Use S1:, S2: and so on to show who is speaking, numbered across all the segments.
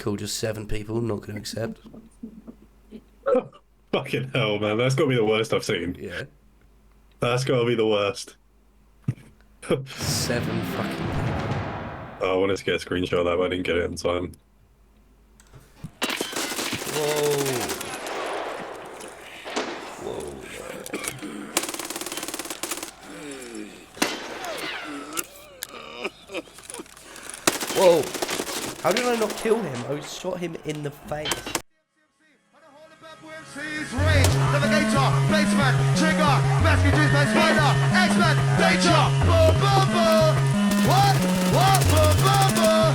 S1: Cool, just 7 people, not going to accept.
S2: Fucking hell, man. That's got to be the worst I've seen.
S1: Yeah.
S2: That's got to be the worst.
S1: 7 fucking people.
S2: Oh, I wanted to get a screenshot of that, but I didn't get it in time.
S1: Whoa. Whoa. Whoa. How did I not kill him? I shot him in the face.
S3: Range, navigator, baseman, trigger, rescue juiceman, spider, X-Man, danger, boom, boom, boom. What? Boom, boom, boom.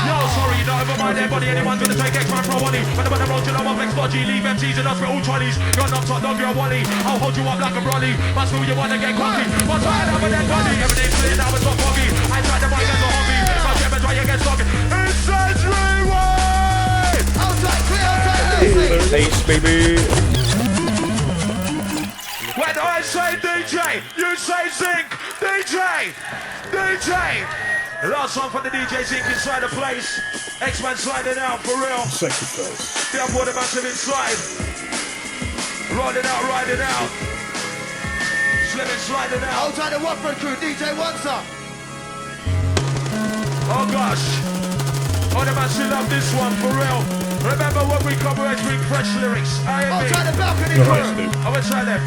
S4: Yo, sorry, you don't overmind everybody. Anyone's gonna take X-Man for a Wally. When the road, you know I'm X-Bodgy. Leave MCs and us for all Chinese. You're not top dog, you're a Wally. I'll hold you up like a brolly. Must move you wanna get cocky. What's right over that body? Everything's clear now, it's not foggy. I tried to find as a hobby. I'll never try against doggy. It's Century Way!
S3: Outside, clear, outside,
S1: Peace, baby.
S4: When I say DJ, you say Zinc. DJ! Last song from the DJ Zinc inside the place. X-Man sliding out for real.
S2: Sexy face.
S4: The upward massive inside. Riding out, riding out. Slimming, sliding out.
S3: outside the Watford crew, DJ Wansa.
S4: Oh gosh. All the man still love this one for real. Remember when we cover and bring fresh lyrics.
S3: Outside the balcony
S2: Nice,
S3: crew.
S2: dude.
S4: I will try them.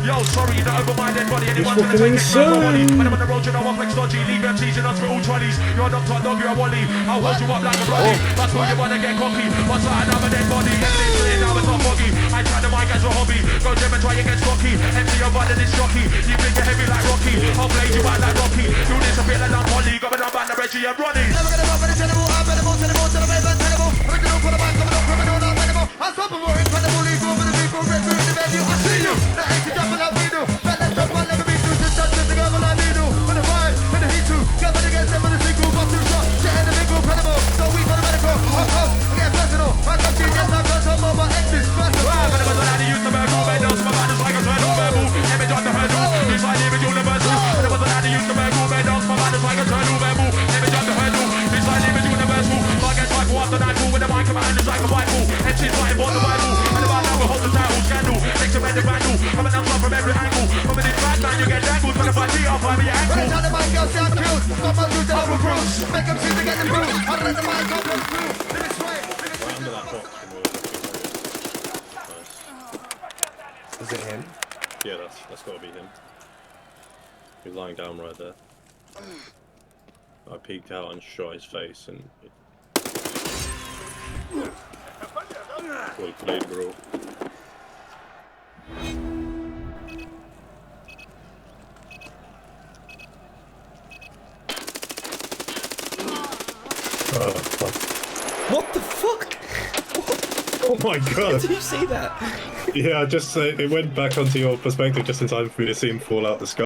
S4: Yo, sorry, you don't overmind anybody. Anyone's gonna
S2: fucking
S4: take it for Wally.
S2: insane.
S4: When I'm on the road, you know I'm flex dodgy. Leave MCs and us for all 20s. You're a knocked dog, you're a Wally. I'll hold you up like a brolly. That's why you wanna get cocky. Once I another dead body, everything's clear now, it's not foggy. I try the mic as a hobby. Go gym and try and get stocky. MC your button is jockey. You think you're heavy like Rocky. I'll play you out like Rocky. Do this a bit like I'm Holly. Got me down by the Reggie and Ronnie.
S3: Never gonna go for the tenable, I'm tenable, tenable, tenable. Original for the mic, criminal, criminal, not tenable. Unstoppable, incredible, legal for the people, red food in the venue. I see you. The hate to jump like we do. But let's jump on, never be too just touch the girl like we do. For the vibe, for the heat too. Get for the guests, for the sequel, got two shots. Shit in the big group, credible. So we for the medical, of course. I get personal. I come to you, yes, I'm personal, more my exes, first of all.
S4: When I was on the use the verbal, made those my banners like a turtle verbal. Image on the hurdle, this I live in universal. When I was on the use the verbal, made those my banners like a turtle verbal. Image on the hurdle, this I live in universal. Like a cycle after nightfall, with the mic in my hand is like a rifle. MC's fighting for the Bible, and about now we hold the title, scandal. Next to red the vandal, coming down from every angle. Coming in bad man, you get dangled, trying to fight me off, I'm your ankle.
S3: Every time the mic goes down, kills. Stop my dudes and over Bruce. Make them see to get the bruise. I let the mic go through. Lyrics straight, lyrics straight.
S2: Under that box. Nice.
S1: Is it him?
S2: Yeah, that's got to be him. He's lying down right there. I peeked out and shot his face and... Well, played, bro. Oh, fuck.
S1: What the fuck?
S2: Oh my god!
S1: Did you see that?
S2: Yeah, just it went back onto your perspective just in time for me to see him fall out the sky.